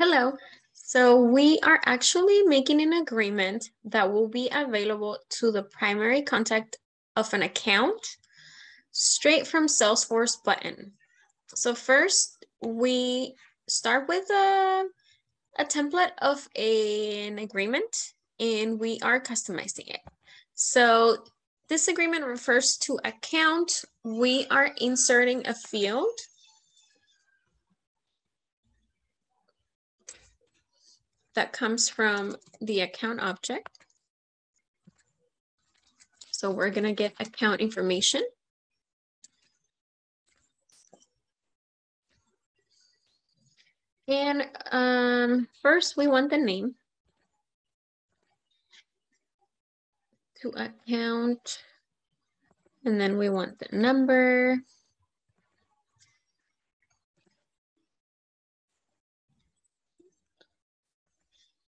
Hello. So we are actually making an agreement that will be available to the primary contact of an account straight from Salesforce button. So first we start with a template of an agreement and we are customizing it. So this agreement refers to account. We are inserting a field that comes from the account object. So we're going to get account information. And first we want the name to account, and then we want the number.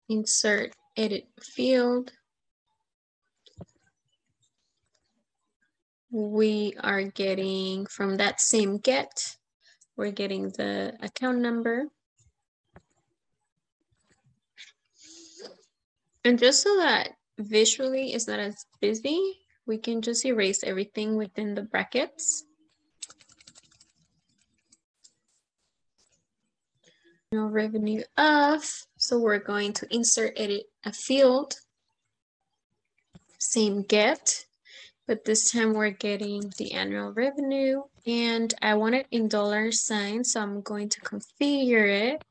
Insert edit field. We are getting from that same get, we're getting the account number. And just so that visually it's not as busy, we can just erase everything within the brackets. Revenue of, so we're going to insert edit a field. Same get, but this time we're getting the annual revenue, and I want it in $sign, so I'm going to configure it.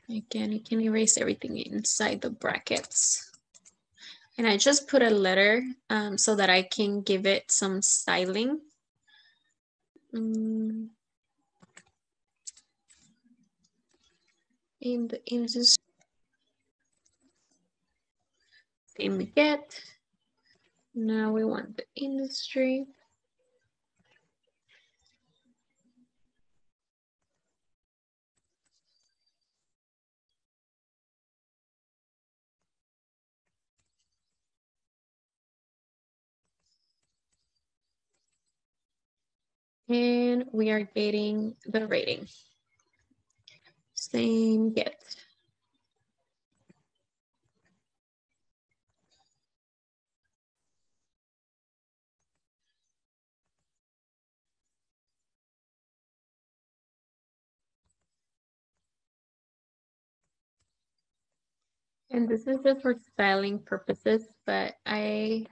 Again, you can erase everything inside the brackets. And I just put a letter so that I can give it some styling. In the industry, same get. Now we want the industry. And we are getting the rating. Same get. And this is just for styling purposes, but I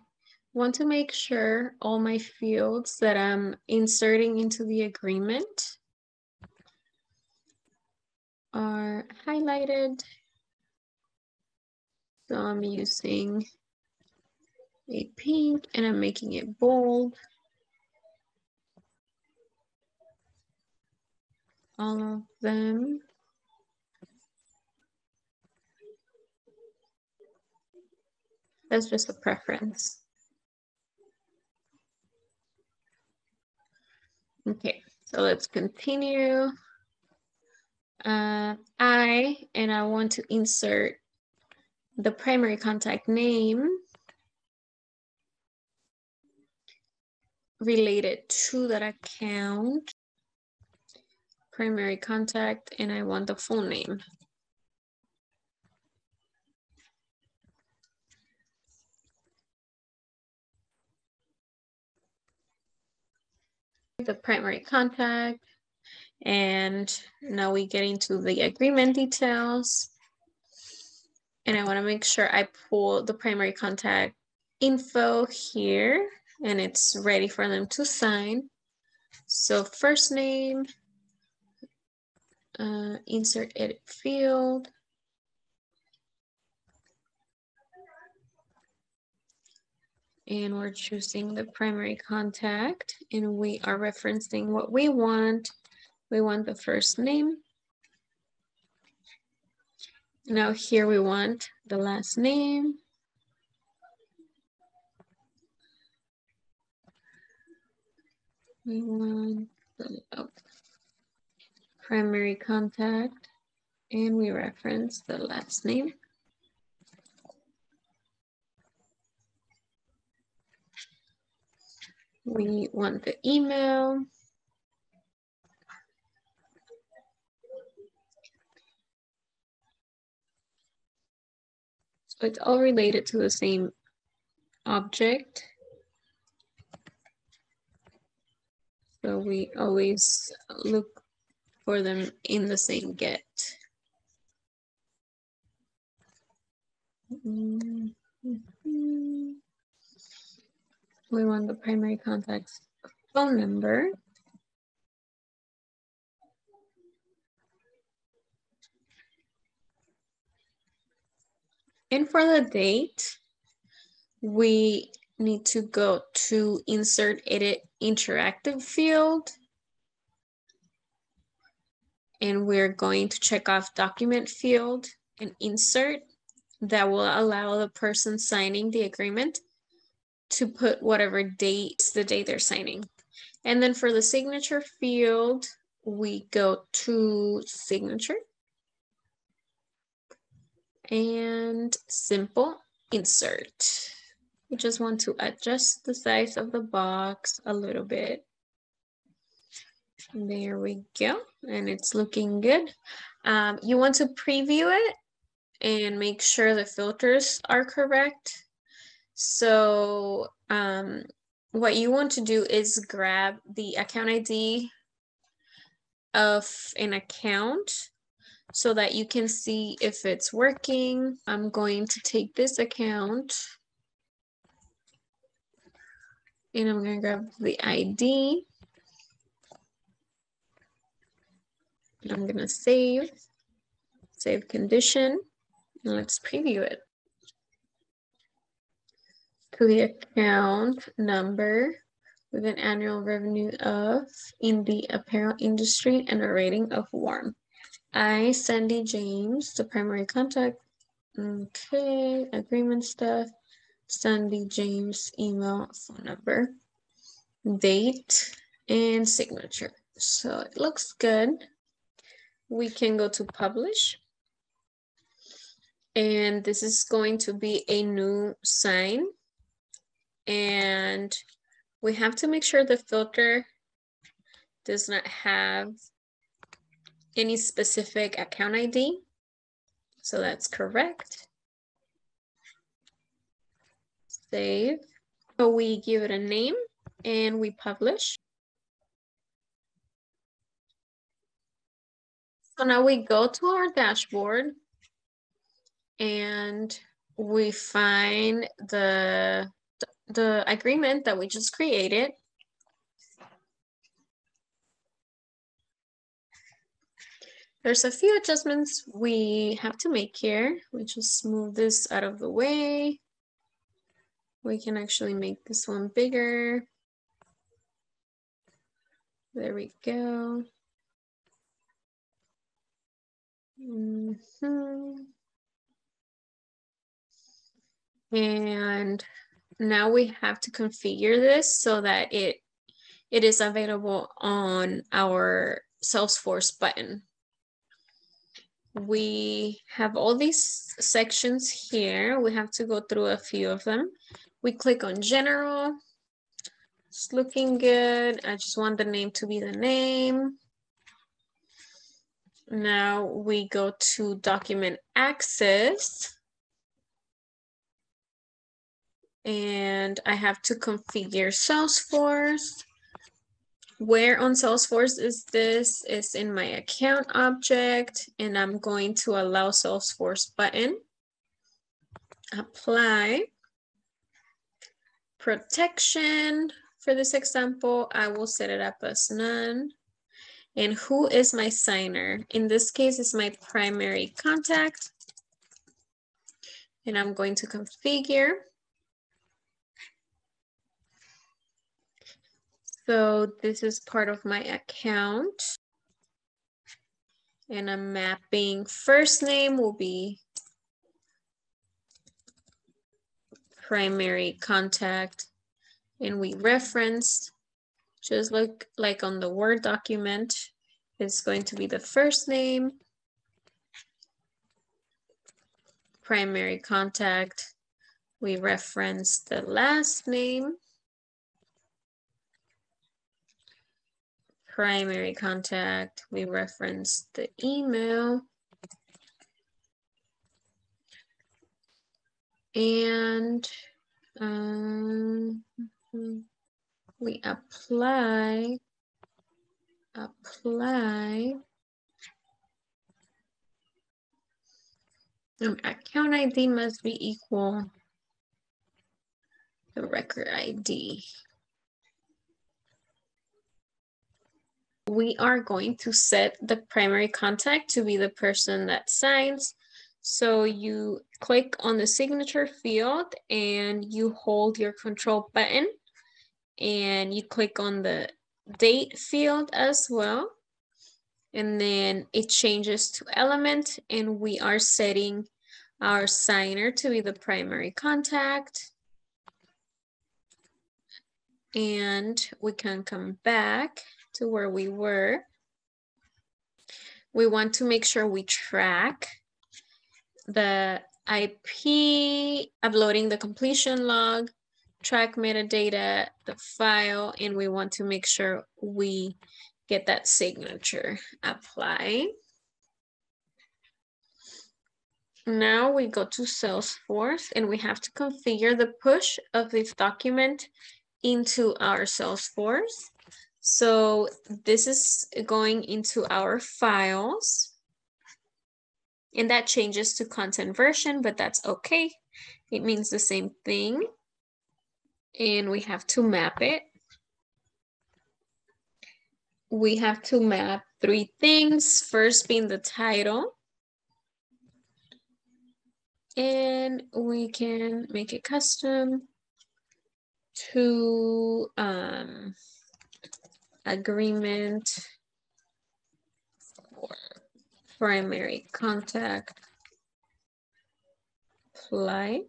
want to make sure all my fields that I'm inserting into the agreement are highlighted. So I'm using a pink and I'm making it bold. All of them. That's just a preference. Okay, so let's continue. I want to insert the primary contact name related to that account. Primary contact, and I want the full name. The primary contact, and now we get into the agreement details. And I want to make sure I pull the primary contact info here, and it's ready for them to sign. So first name, insert edit field. And we're choosing the primary contact, and we are referencing what we want. We want the first name. Now here we want the last name. We want the primary contact, and we reference the last name. We want the email. So it's all related to the same object. So we always look for them in the same get. We want the primary contact's phone number. And for the date, we need to go to Insert Edit Interactive field. And we're going to check off Document field and Insert. That will allow the person signing the agreement to put whatever date, the date they're signing. And then for the signature field, we go to Signature and Simple Insert. We just want to adjust the size of the box a little bit. There we go, and it's looking good. You want to preview it and make sure the filters are correct. So what you want to do is grab the account ID of an account so that you can see if it's working. I'm going to take this account and I'm going to grab the ID. And I'm going to save condition. And let's preview it. To the account number with an annual revenue of in the apparel industry and a rating of warm. I, Sandy James, the primary contact. Okay, agreement stuff. Sandy James, email, phone number, date, and signature. So it looks good. We can go to publish. And this is going to be a new sign. And we have to make sure the filter does not have any specific account ID. So that's correct. Save. So we give it a name and we publish. So now we go to our dashboard and we find the agreement that we just created. There's a few adjustments we have to make here. We just move this out of the way. We can actually make this one bigger. There we go. And now we have to configure this so that it is available on our Salesforce button. We have all these sections here. We have to go through a few of them. We click on general. It's looking good. I just want the name to be the name. Now we go to document access. And I have to configure Salesforce. Where on Salesforce is this? It's in my account object, and I'm going to allow Salesforce button. Apply. Protection. For this example, I will set it up as none. And who is my signer? In this case, it's my primary contact. And I'm going to configure. So this is part of my account. And I'm mapping first name will be primary contact. And we referenced, just like on the Word document, it's going to be the first name, primary contact. We reference the last name, primary contact. We reference the email. And we apply. Account ID must be equal the record ID. We are going to set the primary contact to be the person that signs. So you click on the signature field and you hold your control button and you click on the date field as well. And then it changes to element and we are setting our signer to be the primary contact. And we can come back to where we were. We want to make sure we track the IP, uploading the completion log, track metadata, the file, and we want to make sure we get that signature. Apply. Now we go to Salesforce and we have to configure the push of this document into our Salesforce. So this is going into our files and that changes to content version, but that's okay. It means the same thing. And we have to map it. We have to map 3 things. First being the title. And we can make it custom to agreement for primary contact apply.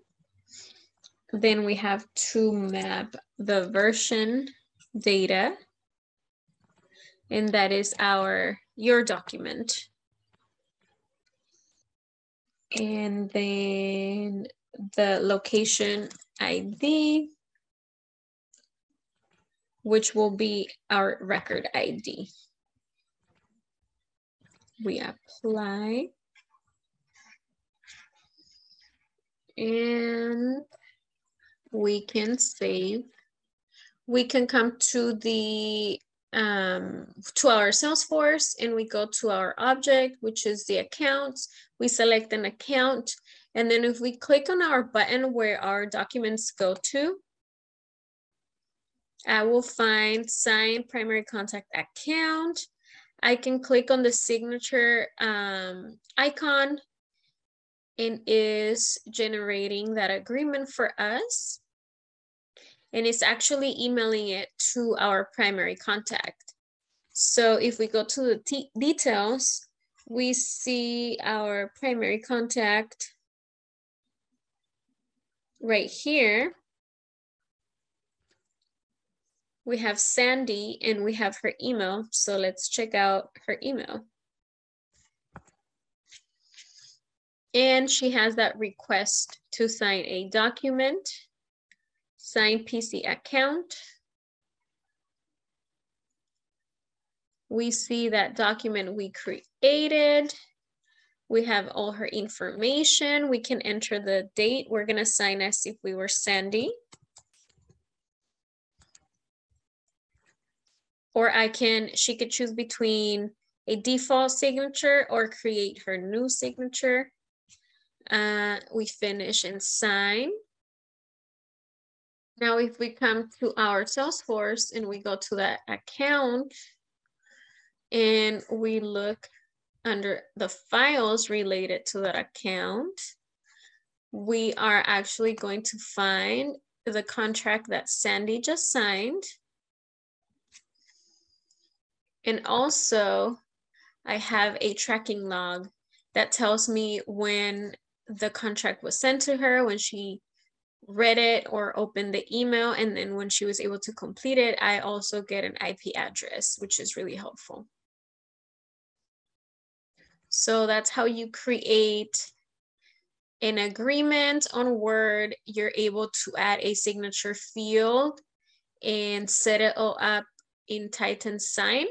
Then we have to map the version data, and that is your document. And then the location ID, which will be our record ID. We apply. And we can save. We can come to the to our Salesforce and we go to our object, which is the accounts. We select an account. And then if we click on our button where our documents go to, I will find sign primary contact account. I can click on the signature icon and is generating that agreement for us. And it's actually emailing it to our primary contact. So if we go to the details, we see our primary contact right here. We have Sandy and we have her email. So let's check out her email. And she has that request to sign a document. Sign PC account. We see that document we created. We have all her information. We can enter the date. We're gonna sign as if we were Sandy. Or she could choose between a default signature or create her new signature. We finish and sign. Now, if we come to our Salesforce and we go to that account and we look under the files related to that account, we are actually going to find the contract that Sandy just signed. And also, I have a tracking log that tells me when the contract was sent to her, when she read it or opened the email, and then when she was able to complete it, I also get an IP address, which is really helpful. So that's how you create an agreement on Word. You're able to add a signature field and set it all up in Titan Sign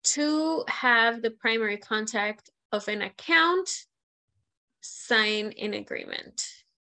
to have the primary contact of an account sign an agreement.